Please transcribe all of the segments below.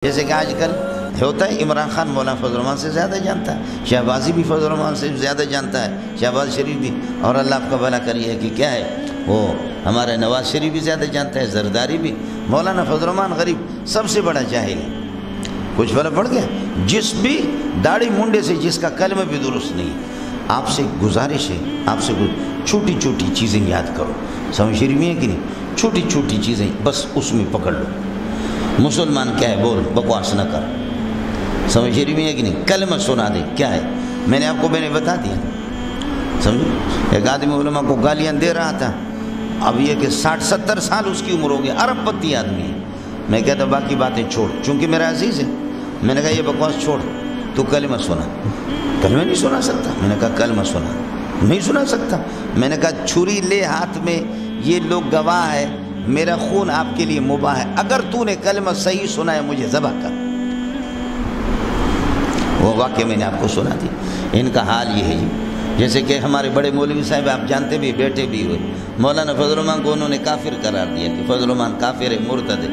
جیسے کہ آج کل ہوتا ہے عمران خان مولانا فضل الرحمان سے زیادہ جانتا ہے، شہبازی بھی فضل الرحمان سے زیادہ جانتا ہے، شہباز شریف بھی، اور اللہ آپ کا بھلا کریے کہ کیا ہے وہ ہمارا نواز شریف بھی زیادہ جانتا ہے، زرداری بھی۔ مولانا فضل الرحمان غریب سب سے بڑا جاہل ہے، کچھ فرق پڑ گیا؟ جس بھی داڑھی منڈے سے جس کا کلمہ بھی درست نہیں ہے، آپ سے گزارش ہے، آپ سے چھوٹی چھوٹی چیزیں یاد کرو، سمجھ شریف میں ہے کہ نہیں؟ چھوٹی چھوٹی چیزیں بس اس میں پکڑ لو۔ مسلمان کیا ہے بول، بکواس نہ کر، سمجھ شریف میں ہے کہ نہیں؟ کلمہ سنا دے کیا ہے، میں نے بتا دیا، سمجھو۔ ایک آدمی علماء کو گالیاں دے رہا تھا، اب یہ کہ 60-70 سال اس کی عمر ہو گئی، ارب پتی آدمی ہے۔ میں کہتا باقی باتیں چھوڑ، چونکہ میرا عزیز ہے، میں نے کہا یہ بکواس چھوڑ، تو کلمہ سنا۔ کلمہ نہیں سنا سکتا؟ میں نے کہا کلمہ سنا، نہیں سنا سکتا؟ میں نے کہا چھری لے ہاتھ میں، یہ لوگ گواہ ہے، میرا خون آپ کے لیے مباح ہے، اگر تو نے کلمہ صحیح سنا ہے مجھے ذبح کر۔ وہ واقعہ میں نے آپ کو سنا دی۔ ان کا حال یہ ہے جی، جیسے کہ ہمارے بڑے مولوی صاحب آپ جانتے بھی، بیٹے بھی ہوئے، مولانا فضل الرحمان کو انہوں نے کافر قرار دیا کہ فضل الرحمان کافر ہے، مرتد ہے،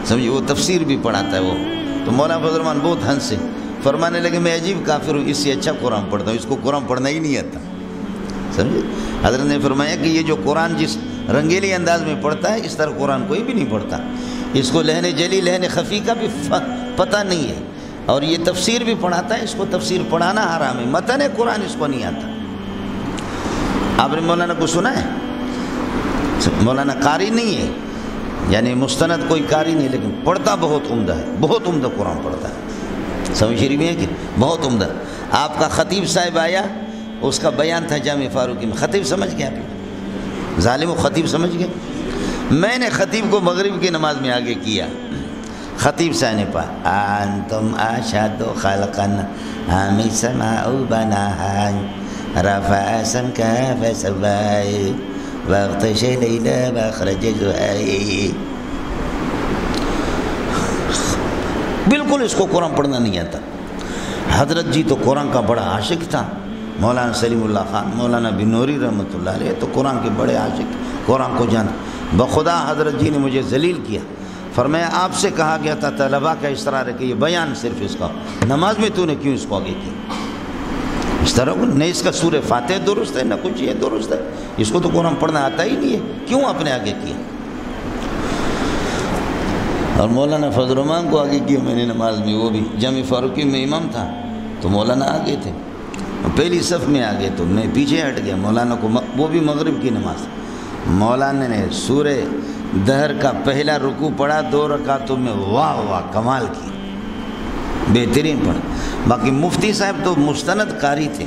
سمجھے۔ وہ تفسیر بھی پڑھاتا ہے وہ، تو مولانا فضل الرحمان بہت ہنسے، فرمانے لگے میں عجیب کافر ہوں، اس سے اچھا قرآن پڑھتا ہوں، اس کو قرآن پڑھنا ہی نہیں آتا، سمجھے۔ حضرت نے فرمایا کہ یہ جو قرآن جس رنگیلی انداز میں پڑھتا ہے، اس طرح قرآن کوئی بھی نہیں پڑھتا، اس کو لہن جلی لہن خفی کا بھی پتہ نہیں ہے، اور یہ تفسیر بھی پڑھاتا ہے، اس کو تفسیر پڑھانا حرام ہے، متن قرآن اس کو نہیں آتا۔ آپ نے مولانا کو سنا ہے؟ مولانا قاری نہیں ہے، یعنی مستند کوئی قاری نہیں، لیکن پڑھتا بہت عمدہ ہے، بہت عمدہ قرآن پڑھتا ہے، سمجھ شریف میں ہے کہ بہت عمدہ۔ آپ کا خطیب صاحب آیا، اس کا بیان تھا جامع فاروقی میں، خطیب سمجھ گیا آپ؟ ظالم و خطیب سمجھ گئے؟ میں نے خطیب کو مغرب کی نماز میں آگے کیا، خطیب صاحب نے پڑھا انتم اشد خلقا ام السماء بناها رفع سمكها فسواه واغطش ليلا واخرج ضحاها۔ بالکل اس کو قرآن پڑھنا نہیں آتا۔ حضرت جی تو قرآن کا بڑا عاشق تھا، مولانا سلیم اللہ خان، مولانا بنوری رحمۃ اللہ علیہ تو قرآن کے بڑے عاشق، قرآن کو جانتے۔ بخدا حضرت جی نے مجھے ذلیل کیا، فرمایا آپ سے کہا گیا تھا طلباء کا اصرار ہے کہ یہ بیان صرف اس کا، نماز میں تو نے کیوں اس کو آگے کیا؟ اس طرح نہ اس کا سورہ فاتح درست ہے، نہ کچھ یہ درست ہے، اس کو تو قرآن پڑھنا آتا ہی نہیں ہے، کیوں آپ نے آگے کیا؟ اور مولانا فضل الرحمان کو آگے کیا میں نے نماز میں، وہ بھی جامع فاروقی میں امام تھا، تو مولانا آگے تھے، پہلی صف میں آگے، تو میں پیچھے ہٹ گیا مولانا کو، وہ بھی مغرب کی نماز۔ مولانا نے سورہ دہر کا پہلا رکوع پڑھا 2 رکعتوں میں، واہ واہ کمال کی، بہترین پڑھا۔ باقی مفتی صاحب تو مستند قاری تھے،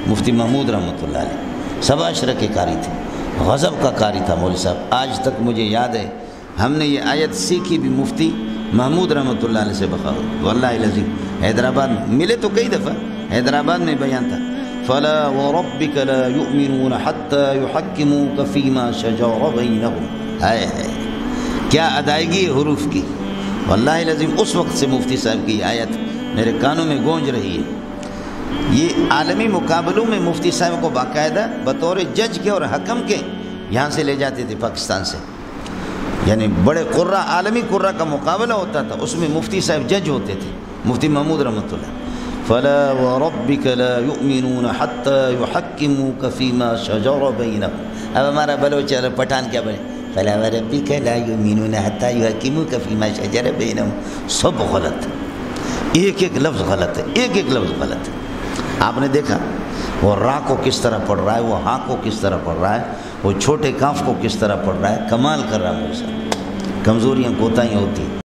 مفتی محمود رحمۃ اللہ علیہ 17 کے قاری تھے، غضب کا قاری تھا مولوی صاحب، آج تک مجھے یاد ہے، ہم نے یہ آیت سیکھی بھی مفتی محمود رحمۃ اللہ علیہ سے بخار، واللہ العظیم حیدرآباد میں ملے تو کئی دفعہ، حیدرآباد میں بیان تھا، فَلَا وَرَبِّكَ لَا يُؤْمِنُونَ حَتَّى يُحَكِّمُوكَ فِي مَا شَجَرَ بَيْنَهُمْ۔ ہائے ہائے کیا ادائیگی حروف کی، واللہ العظیم اس وقت سے مفتی صاحب کی آیت میرے کانوں میں گونج رہی ہے۔ یہ عالمی مقابلوں میں مفتی صاحب کو باقاعدہ بطور جج کے اور حکم کے یہاں سے لے جاتے تھے پاکستان سے، یعنی بڑے قرہ، عالمی قرہ کا مقابلہ ہوتا تھا، اس میں مفتی صاحب جج ہوتے تھے، مفتی محمود رحمۃ اللہ۔ فَلَا وَرَبِّكَ لَا يُؤْمِنُونَ حَتَّى يُحَكِّمُوكَ فِي مَا شَجَرَ بَيْنَهُمْ۔ اب ہمارا بلوچ پٹھان کیا بنے، فَلَا وَرَبِّكَ لَا يُؤْمِنُونَ حَتَّى يُحَكِّمُوكَ فِي مَا شَجَرَ بَيْنَهُمْ، سب غلط ہے، ایک ایک لفظ غلط ہے، ایک ایک لفظ غلط ہے۔ آپ نے دیکھا وہ را کو کس طرح پڑھ رہا ہے، وہ ہاں کو کس طرح پڑھ رہا ہے، وہ چھوٹے کاف کو کس طرح پڑھ رہا ہے، کمال کر رہا ہے۔ کمزوریاں کوتاہیاں ہوتی ہیں۔